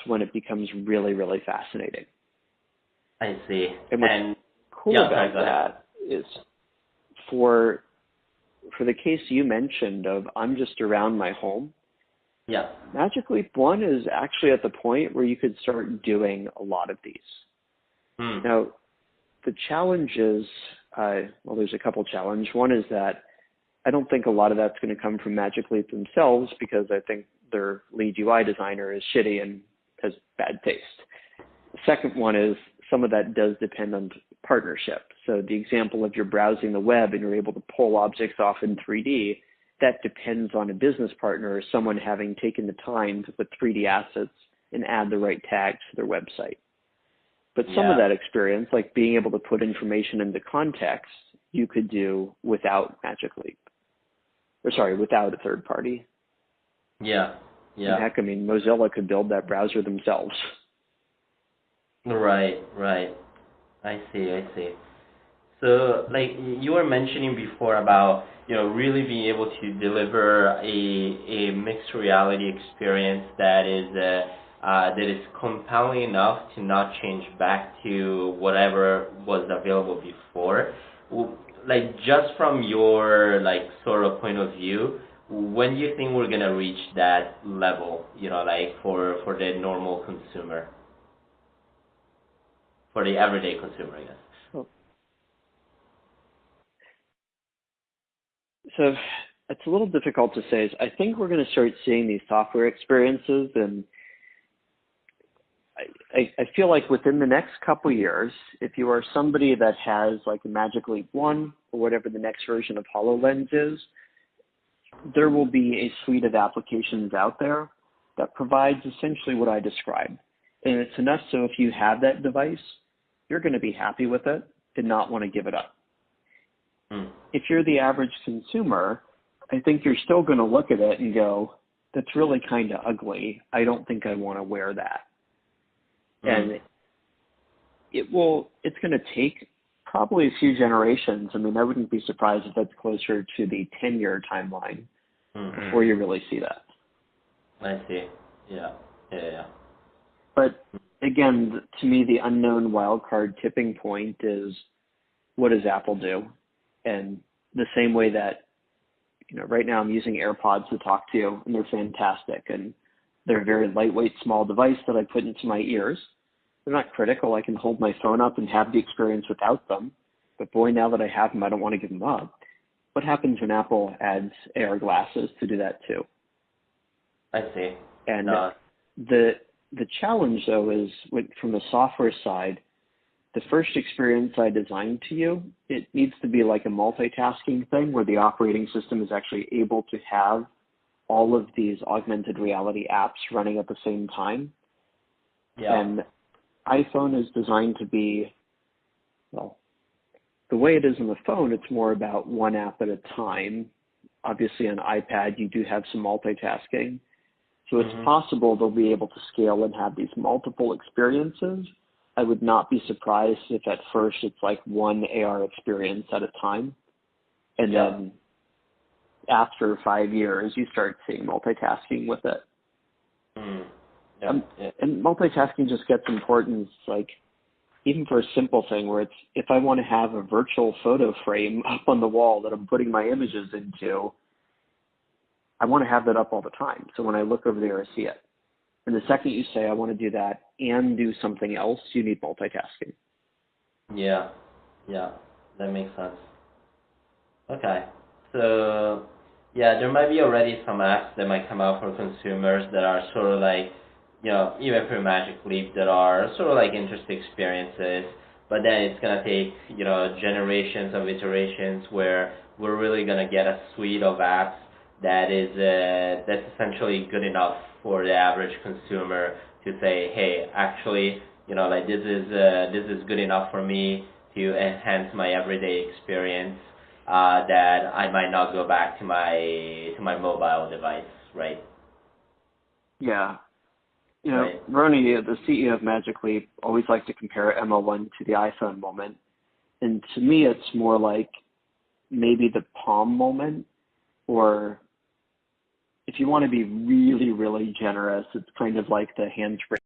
when it becomes really, really fascinating. I see. And what's cool about that is for the case you mentioned of I'm just around my home, Magic Leap 1 is actually at the point where you could start doing a lot of these. Now, the challenge is, well, there's a couple challenges. One is that I don't think a lot of that's going to come from Magic Leap themselves because I think their lead UI designer is shitty and has bad taste. The second one is some of that does depend on partnership. So the example of you're browsing the web and you're able to pull objects off in 3D, that depends on a business partner or someone having taken the time to put 3D assets and add the right tags to their website. But some of that experience, like being able to put information into context, you could do without Magic Leap. Or sorry, without a third party. And heck, I mean, Mozilla could build that browser themselves. Right. I see. So, like you were mentioning before about, really being able to deliver a mixed reality experience that is compelling enough to not change back to whatever was available before. Like, just from your sort of point of view, when do you think we're gonna reach that level? For the normal consumer, for the everyday consumer, I guess. So it's a little difficult to say. I think we're going to start seeing these software experiences, and I feel like within the next couple years, if you are somebody that has like a Magic Leap 1 or whatever the next version of HoloLens is, there will be a suite of applications out there that provides essentially what I described. And it's enough so if you have that device, you're going to be happy with it and not want to give it up. If you're the average consumer, I think you're still going to look at it and go, that's really kind of ugly. I don't think I want to wear that. And it's going to take probably a few generations. I mean, I wouldn't be surprised if that's closer to the 10-year timeline before you really see that. I see. Yeah. But again, to me, the unknown wildcard tipping point is, what does Apple do? And the same way that, right now I'm using AirPods to talk to you, and they're fantastic. And they're a very lightweight, small device that I put into my ears. They're not critical. I can hold my phone up and have the experience without them. But boy, now that I have them, I don't want to give them up. What happens when Apple adds AR glasses to do that too? I see. And the challenge, though, is from the software side, the first experience I designed to you, it needs to be like a multitasking thing where the operating system is actually able to have all of these augmented reality apps running at the same time. And iPhone is designed to be, well, the way it is on the phone, it's more about one app at a time. Obviously on iPad, you do have some multitasking. So it's possible they'll be able to scale and have these multiple experiences. I would not be surprised if at first it's like one AR experience at a time. And then after 5 years, you start seeing multitasking with it. And multitasking just gets important. It's like, even for a simple thing where it's, if I want to have a virtual photo frame up on the wall that I'm putting my images into, I want to have that up all the time. So when I look over there, I see it. And the second you say, I want to do that and do something else, you need multitasking. Yeah, that makes sense. Okay, so there might be already some apps that might come out for consumers that are sort of like, even for Magic Leap, that are sort of like interesting experiences, but then it's going to take, generations of iterations where we're really going to get a suite of apps that's essentially good enough for the average consumer to say, hey, actually, this is good enough for me to enhance my everyday experience, that I might not go back to my mobile device, right? Yeah. Ronnie, the CEO of Magic Leap, always liked to compare ML1 to the iPhone moment. And to me, it's more like maybe the Palm moment, or if you want to be really, really generous, it's kind of like the hands-free